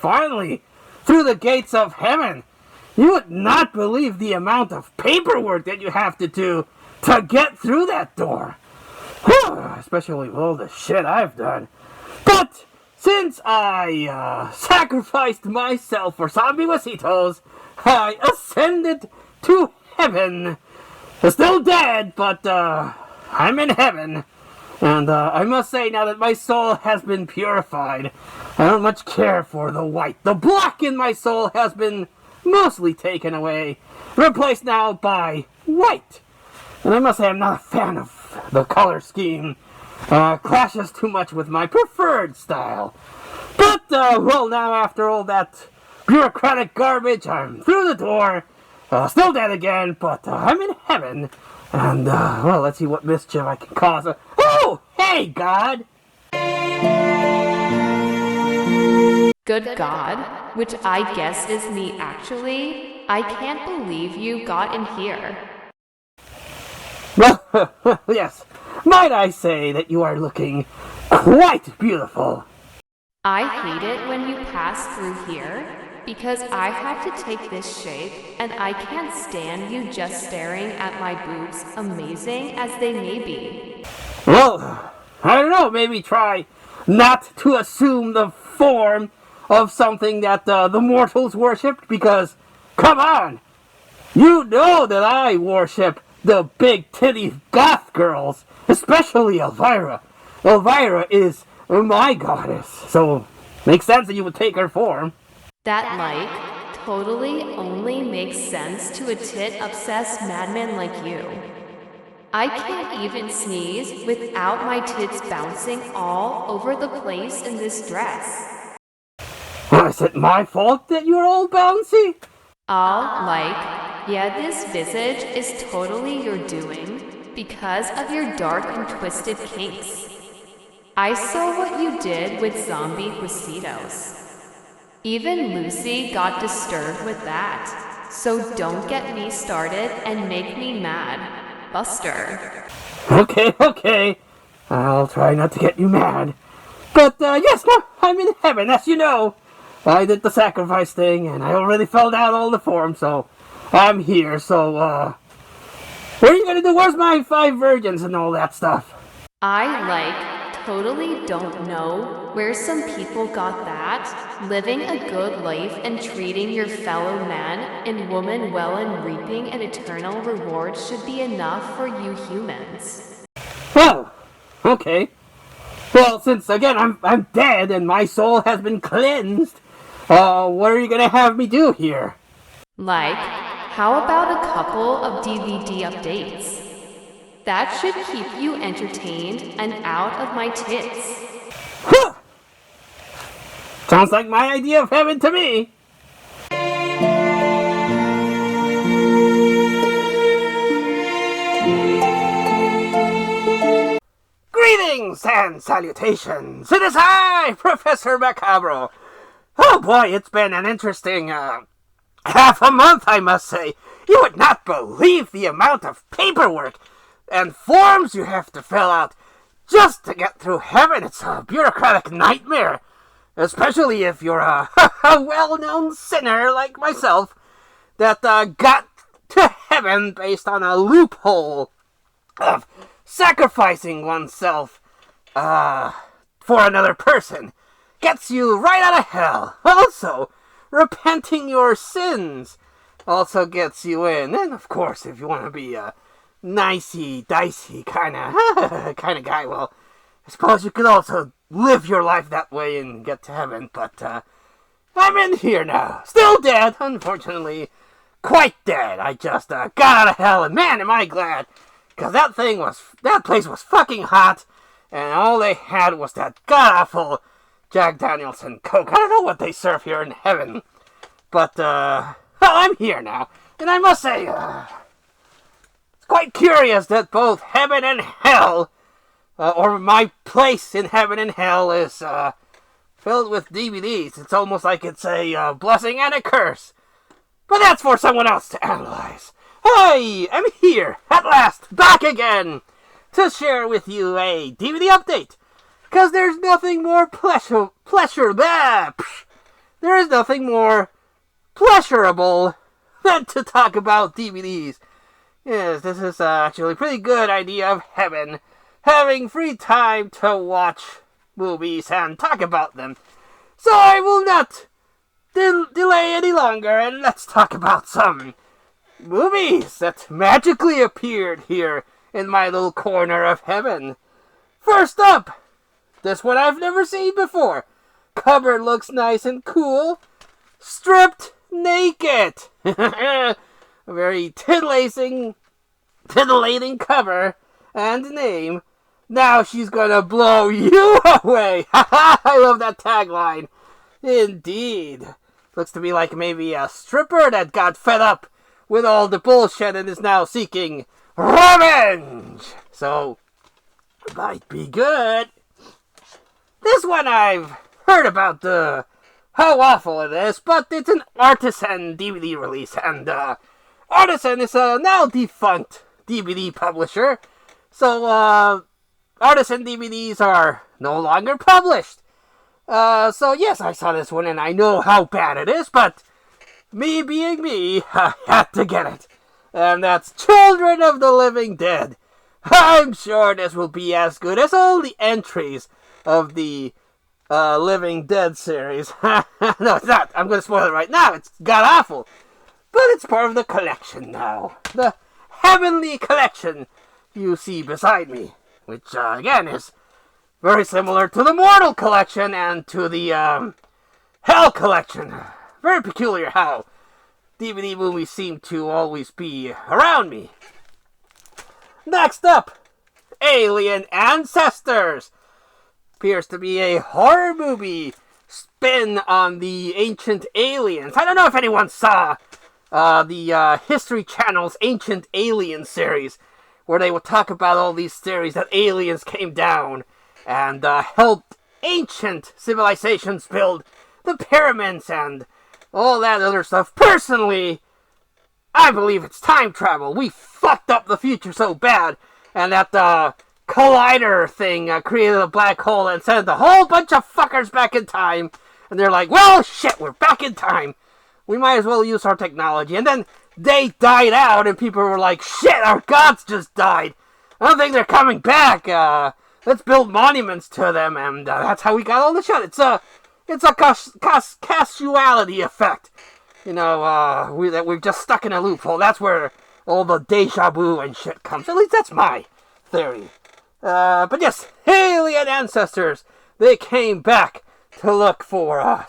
finally through the gates of heaven. You would not believe the amount of paperwork that you have to do to get through that door. Especially with all the shit I've done. But since I sacrificed myself for zombie huesitos, I ascended to heaven. I'm still dead, but I'm in heaven. And I must say now that my soul has been purified, I don't much care for the white. The black in my soul has been mostly taken away, replaced now by white. And I must say I'm not a fan of the color scheme. Clashes too much with my preferred style. But, well, now after all that bureaucratic garbage, I'm through the door. Still dead again, but I'm in heaven. And, well, let's see what mischief I can cause. Oh, hey, God! Good God, which I guess is me actually. I can't believe you got in here. Well, yes. Might I say that you are looking quite beautiful. I hate it when you pass through here, because I have to take this shape, and I can't stand you just staring at my boobs, amazing as they may be. Well, I don't know, maybe try not to assume the form of something that the mortals worshipped, because, come on, you know that I worship the big titty goth girls, especially Elvira. Elvira is my goddess, so makes sense that you would take her form. That, like, totally only makes sense to a tit-obsessed madman like you. I can't even sneeze without my tits bouncing all over the place in this dress. Is it my fault that you're all bouncy? Yeah, this visage is totally your doing because of your dark and twisted kinks. I saw what you did with zombie huesitos. Even Lucy got disturbed with that. So don't get me started and make me mad, Buster. Okay. I'll try not to get you mad. But, yes, no, I'm in heaven, as you know. I did the sacrifice thing, and I already filled out all the forms, so I'm here. So, what are you gonna do? Where's my 5 virgins and all that stuff? Totally don't know where some people got that. Living a good life and treating your fellow man and woman well and reaping an eternal reward should be enough for you humans. Oh, okay. Well, since, again, I'm dead and my soul has been cleansed, what are you gonna have me do here? How about a couple of DVD updates? That should keep you entertained and out of my tits. Huh. Sounds like my idea of heaven to me. Greetings and salutations. It is I, Professor Macabro. Oh boy, it's been an interesting, half a month, I must say. You would not believe the amount of paperwork and forms you have to fill out just to get through heaven. It's a bureaucratic nightmare, especially if you're a well-known sinner like myself that got to heaven based on a loophole of sacrificing oneself for another person. Gets you right out of hell. Also, repenting your sins also gets you in. And of course, if you want to be a nicey-dicey kind of guy, well, I suppose you could also live your life that way and get to heaven. But I'm in here now. Still dead, unfortunately. Quite dead. I just got out of hell, and man, am I glad. Because that place was fucking hot, and all they had was that god-awful Jack Daniels and Coke. I don't know what they serve here in heaven. But, well, I'm here now. And I must say, it's quite curious that both heaven and hell, or my place in heaven and hell is, filled with DVDs. It's almost like it's a blessing and a curse. But that's for someone else to analyze. I am here, at last, back again, to share with you a DVD update. Because there's nothing more pleasure than there is nothing more pleasurable than to talk about DVDs. Yes, this is actually a pretty good idea of heaven. Having free time to watch movies and talk about them. So I will not delay any longer, and let's talk about some movies that magically appeared here in my little corner of heaven. First up, this one I've never seen before. Cover looks nice and cool. Stripped Naked. A very titillating cover and name. Now she's gonna blow you away. I love that tagline. Indeed. Looks to me like maybe a stripper that got fed up with all the bullshit and is now seeking revenge. So, might be good. This one I've heard about how awful it is, but it's an Artisan DVD release, and Artisan is a now defunct DVD publisher, so Artisan DVDs are no longer published. So yes, I saw this one, and I know how bad it is, but me being me, I had to get it. And that's Children of the Living Dead. I'm sure this will be as good as all the entries of the Living Dead series. No, it's not. I'm going to spoil it right now. It's god-awful. But it's part of the collection now. The Heavenly Collection you see beside me. Which, again, is very similar to the Mortal Collection and to the Hell Collection. Very peculiar how DVD movies seem to always be around me. Next up, Alien Ancestors. Appears to be a horror movie spin on the Ancient Aliens. I don't know if anyone saw the History Channel's Ancient Alien series, where they would talk about all these theories that aliens came down and helped ancient civilizations build the pyramids and all that other stuff. Personally, I believe it's time travel. We fucked up the future so bad, and that collider thing created a black hole and sent a whole bunch of fuckers back in time. And they're like, well, shit, we're back in time. We might as well use our technology. And then they died out, and people were like, shit, our gods just died. I don't think they're coming back. Let's build monuments to them, and that's how we got all the shit. It's a casuality effect. You know, we're just stuck in a loophole. That's where all the deja vu and shit comes. At least that's my theory. But yes, Alien Ancestors, they came back to look for,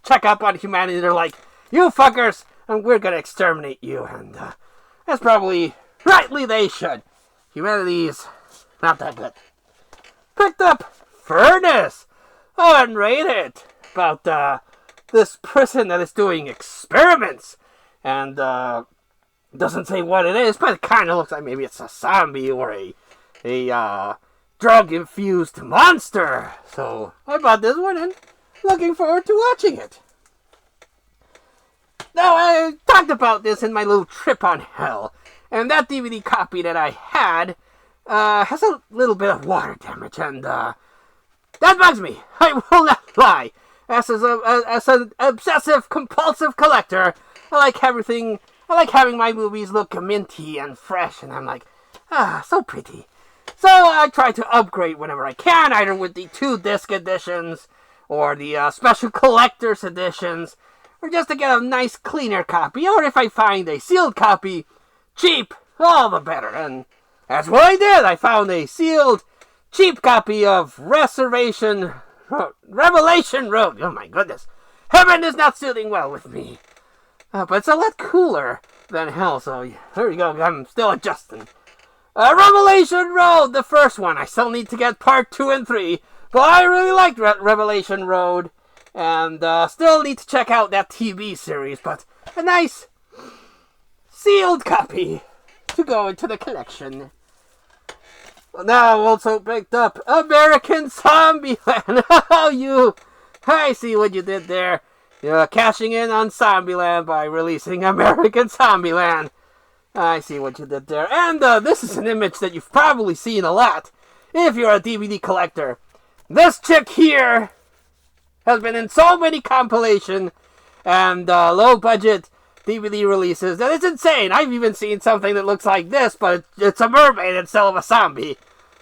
check up on humanity. They're like, you fuckers, and we're gonna exterminate you. And that's probably rightly they should. Humanity's not that good. Picked up Furnace, unrated, about this prison that is doing experiments. And doesn't say what it is, but it kind of looks like maybe it's a zombie or a drug-infused monster. So I bought this one and looking forward to watching it. Now, I talked about this in my little trip on hell, and that DVD copy that I had has a little bit of water damage, and that bugs me. I will not lie. As an obsessive-compulsive collector, I like having my movies look minty and fresh, and I'm like, so pretty. So I try to upgrade whenever I can, either with the 2-disc editions, or the special collector's editions, or just to get a nice cleaner copy, or if I find a sealed copy, cheap, all the better. And that's what I did. I found a sealed, cheap copy of Revelation Road. Oh my goodness. Heaven is not sitting well with me. But it's a lot cooler than hell, so there you go. I'm still adjusting. Revelation Road, the first one. I still need to get part 2 and 3, but I really liked Revelation Road, and still need to check out that TV series, but a nice sealed copy to go into the collection. Now also picked up American Zombieland. I see what you did there. You're cashing in on Zombieland by releasing American Zombieland. I see what you did there. And this is an image that you've probably seen a lot if you're a DVD collector. This chick here has been in so many compilation and low-budget DVD releases that it's insane. I've even seen something that looks like this, but it's a mermaid instead of a zombie.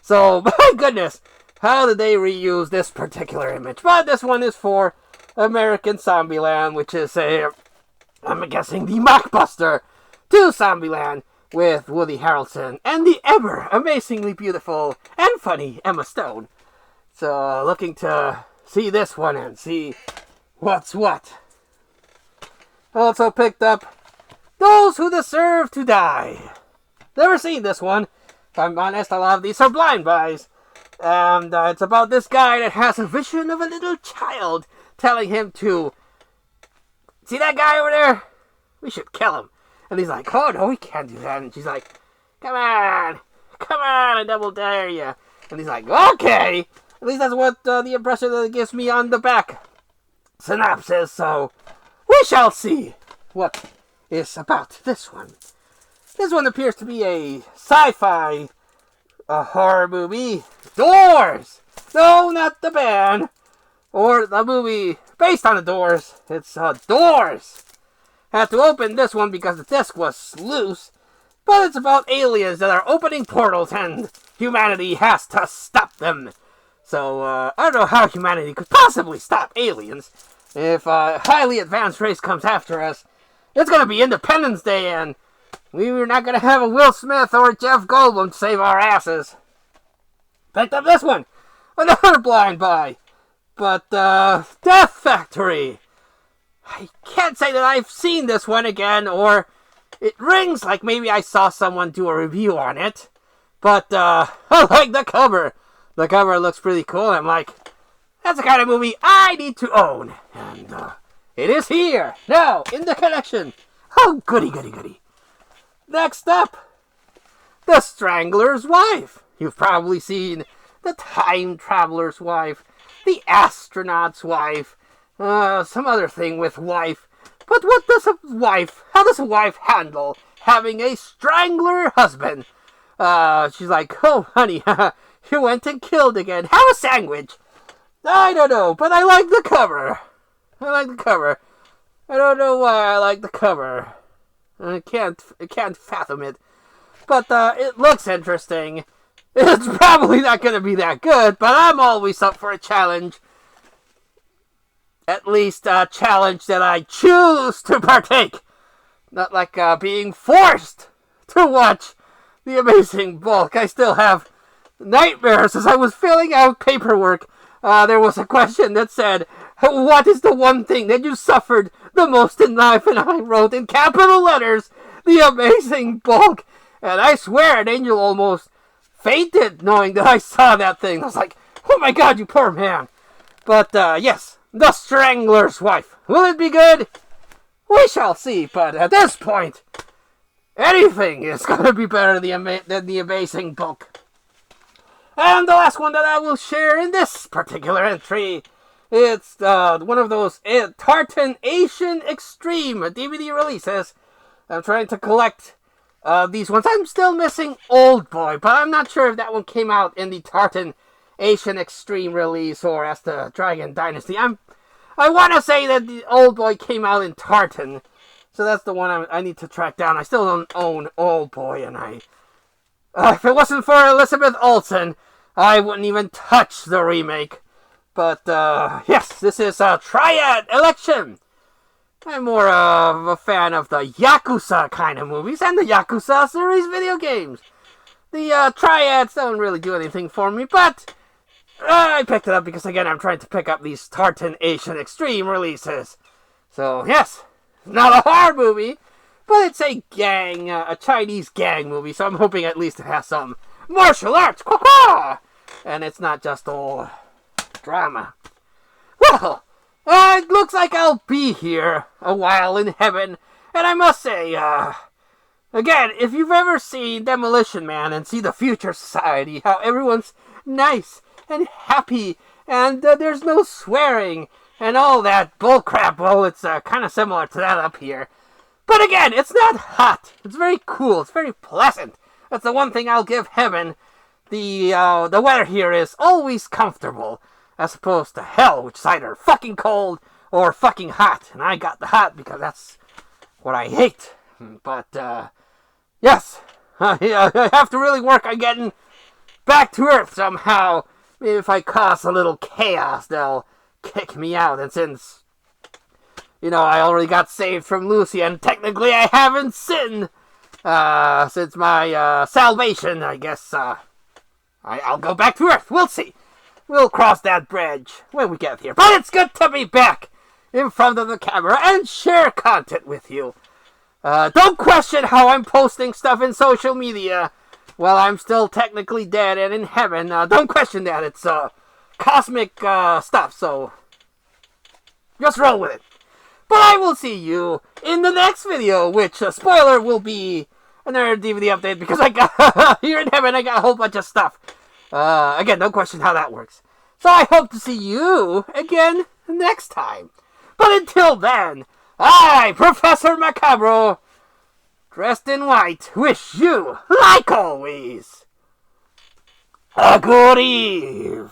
So, my goodness, how did they reuse this particular image? But this one is for American Zombieland, which is I'm guessing, the mockbuster to Zombieland with Woody Harrelson and the ever amazingly beautiful and funny Emma Stone. So, looking to see this one and see what's what. Also picked up Those Who Deserve to Die. Never seen this one. If I'm honest, a lot of these are blind buys. And it's about this guy that has a vision of a little child telling him to, see that guy over there? We should kill him. And he's like, oh no, we can't do that. And she's like, come on, I double dare you. And he's like, okay. At least that's what the impression that it gives me on the back synopsis. So we shall see what is about this one. This one appears to be a sci-fi horror movie. Doors! No, not the band. Or the movie based on the Doors. It's Doors. Had to open this one because the disc was loose. But it's about aliens that are opening portals and humanity has to stop them. So, I don't know how humanity could possibly stop aliens. If a highly advanced race comes after us, it's going to be Independence Day, and we're not going to have a Will Smith or Jeff Goldblum to save our asses. Picked up this one. Another blind buy. But, Death Factory. I can't say that I've seen this one again, or it rings like maybe I saw someone do a review on it. But, I like the cover. The cover looks pretty cool. I'm like, that's the kind of movie I need to own. And it is here, now, in the collection. Oh, goody, goody, goody. Next up, The Strangler's Wife. You've probably seen The Time Traveler's Wife, The Astronaut's Wife, some other thing with wife. But how does a wife handle having a strangler husband? She's like, oh, honey, you went and killed again. Have a sandwich. I don't know, but I like the cover. I don't know why I like the cover. I can't fathom it. But it looks interesting. It's probably not going to be that good, but I'm always up for a challenge. At least a challenge that I choose to partake. Not like being forced to watch The Amazing Bulk. I still have nightmares as I was filling out paperwork. There was a question that said, what is the one thing that you suffered the most in life? And I wrote in capital letters, The Amazing Bulk. And I swear an angel almost fainted knowing that I saw that thing. I was like, oh my god, you poor man. But, yes, The Strangler's Wife. Will it be good? We shall see, but at this point, anything is going to be better than The Amazing Bulk. And the last one that I will share in this particular entry, it's one of those Tartan Asian Extreme DVD releases. I'm trying to collect these ones. I'm still missing Old Boy, but I'm not sure if that one came out in the Tartan Asian Extreme release or as the Dragon Dynasty. I want to say that the Old Boy came out in Tartan, so that's the one I need to track down. I still don't own Old Boy, and if it wasn't for Elizabeth Olsen, I wouldn't even touch the remake. But, yes, this is a Triad Election. I'm more of a fan of the Yakuza kind of movies and the Yakuza series video games. The Triads don't really do anything for me, but I picked it up because, again, I'm trying to pick up these Tartan Asian Extreme releases. So, yes, not a horror movie, but it's a Chinese gang movie, so I'm hoping at least it has some martial arts. Quah-quah! And it's not just all drama. Well, it looks like I'll be here a while in heaven. And I must say, again, if you've ever seen Demolition Man and see the future society, how everyone's nice and happy, and there's no swearing and all that bullcrap, well, it's kind of similar to that up here. But again, it's not hot. It's very cool. It's very pleasant. That's the one thing I'll give heaven. The weather here is always comfortable. as opposed to hell, which is either fucking cold or fucking hot. And I got the hot because that's what I hate. But, yes, I have to really work on getting back to Earth somehow. Maybe if I cause a little chaos, they'll kick me out. And since, I already got saved from Lucy, and technically I haven't sinned since my salvation, I guess I'll go back to Earth. We'll see. We'll cross that bridge when we get here. But it's good to be back in front of the camera and share content with you. Don't question how I'm posting stuff in social media while I'm still technically dead and in heaven. Don't question that. It's cosmic stuff, so just roll with it. But I will see you in the next video, which, spoiler, will be another DVD update because I got, here in heaven, I got a whole bunch of stuff. Again, don't question how that works. So I hope to see you again next time. But until then, I, Professor Macabro, dressed in white, wish you, like always, a good evening.